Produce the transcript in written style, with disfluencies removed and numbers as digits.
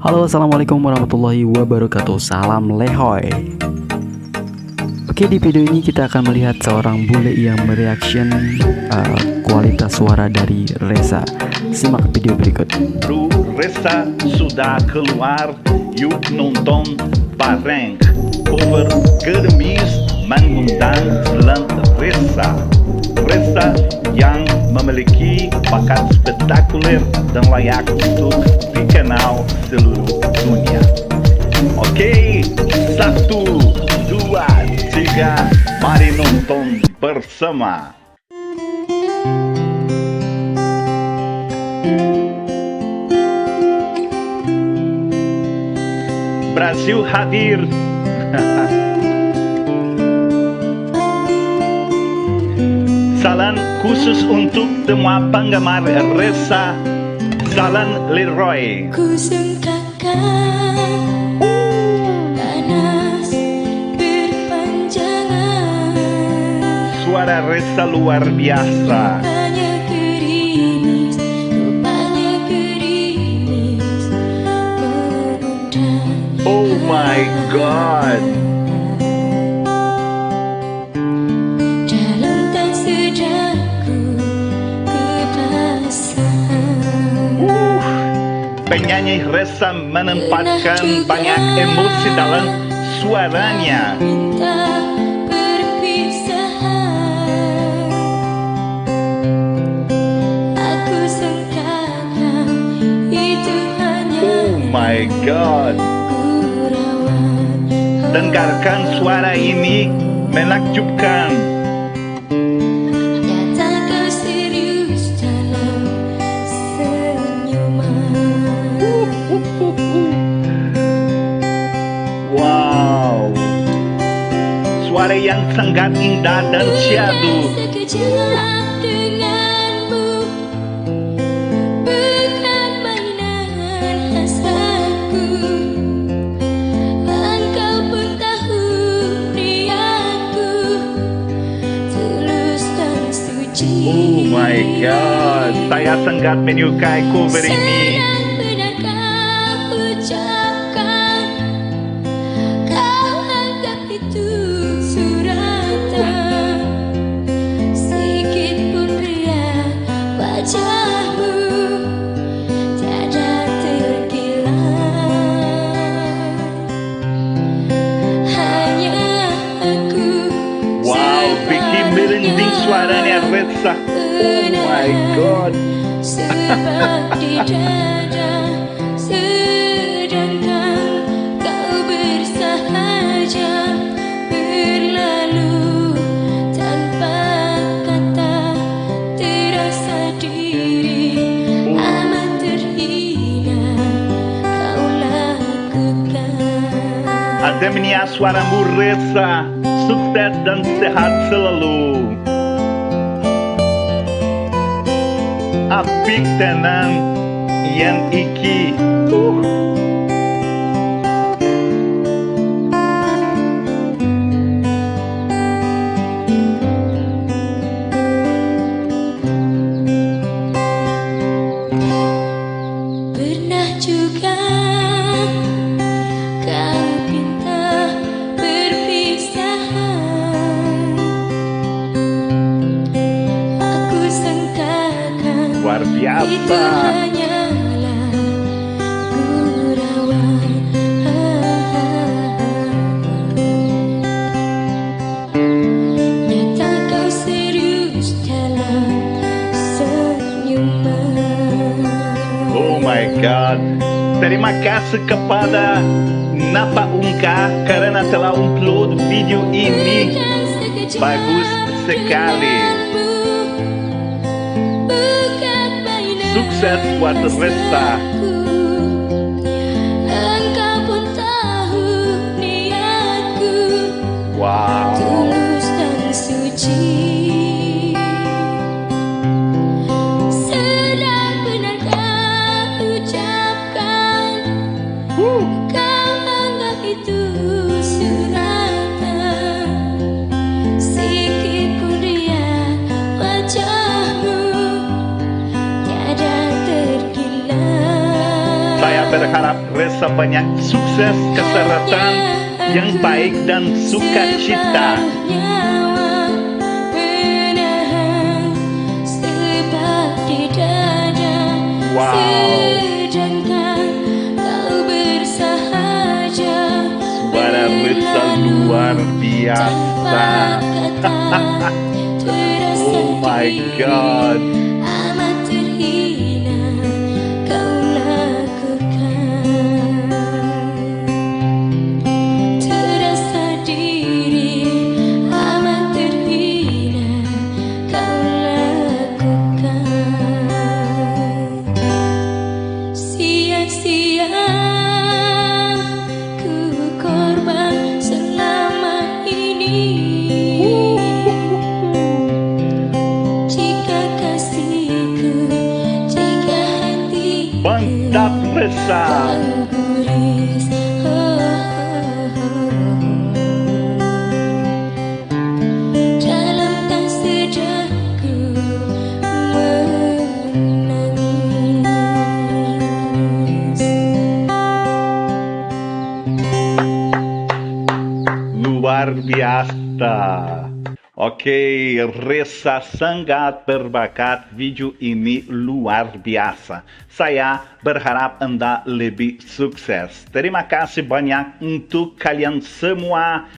Halo, assalamualaikum warahmatullahi wabarakatuh. Salam lehoy. Oke, di video ini kita akan melihat seorang bule yang mereaction kualitas suara dari Reza. Simak video berikut. Bro, Reza sudah keluar, yuk nonton bareng. Cover Germis mengundang talent Reza. Reza yang memiliki bakat spektakuler dan layak untuk dikenal seluruh dunia. Oke, 1, 2, 3, mari nonton bersama. Brasil hadir. Salam khusus untuk semua penggemar Reza. Salam Leroy. Ku sengkakan panas berpanjangan. Suara Reza luar biasa. Rupanya gerimis mengundang. Oh my God. Dalam tak sedarku kepasang. Penyanyi Reza menempatkan banyak emosi dalam suaranya. Minta perpisahan. Aku sangkakan itu hanya Oh my God. gurauan. Dengarkan suara ini menakjubkan. Nyata kau serius dalam senyuman. Wow. Suara yang sangat indah dan syahdu. Sekejap denganmu, bukan mainan hasratku. Engkau pun tahu niatku, tulus dan suci. Oh my God. Saya sangat menyukai cover ini. Benar kau ucapkan, kau anggap itu suratan. Sikit pun riak wajahmu, tiada terkilat. Hanya aku Wow, bikin merinding suaranya Reza. Oh my God. sebab di dada, sedangkan kau bersahaja berlalu tanpa kata, terasa diri amat terhina kau lakukan. Ademnia suaramu Reza. Sukses dan sehat selalu. Apik tenang yang iki. Pernah juga kau pinta perpisahan. Aku sangkakan Luar itu biasa. hanyalah gurauan. Nyata kau serius dalam senyuman. Oh my God. Terima kasih kepada Napa Unka karena telah upload video ini. Bagus sekali. Sukses buat Reza. Engkau pun tahu niatku, Wow. tulus dan suci. Sedang benar kau ucapkan, kau anggap itu suratan. Sikit pun riak wajahmu, tiada terkilat. berharap Reza banyak sukses, kesehatan yang baik dan sukacita. Nyawa menahan sebab di dada. Wow. Sedangkan kau bersahaja Suara Reza luar biasa. Oh my God. Amat terhina kau lakukan. Terasa diri amat terhina kau lakukan. Sia-sia ku korban selama ini. Jika kasihku, jika hatiku Mantap Reza. kau guris, dalam tak sejakku menangis. Luar biasa. Oke, Reza sangat berbakat. Video ini luar biasa. Saya berharap Anda lebih sukses. Terima kasih banyak untuk kalian semua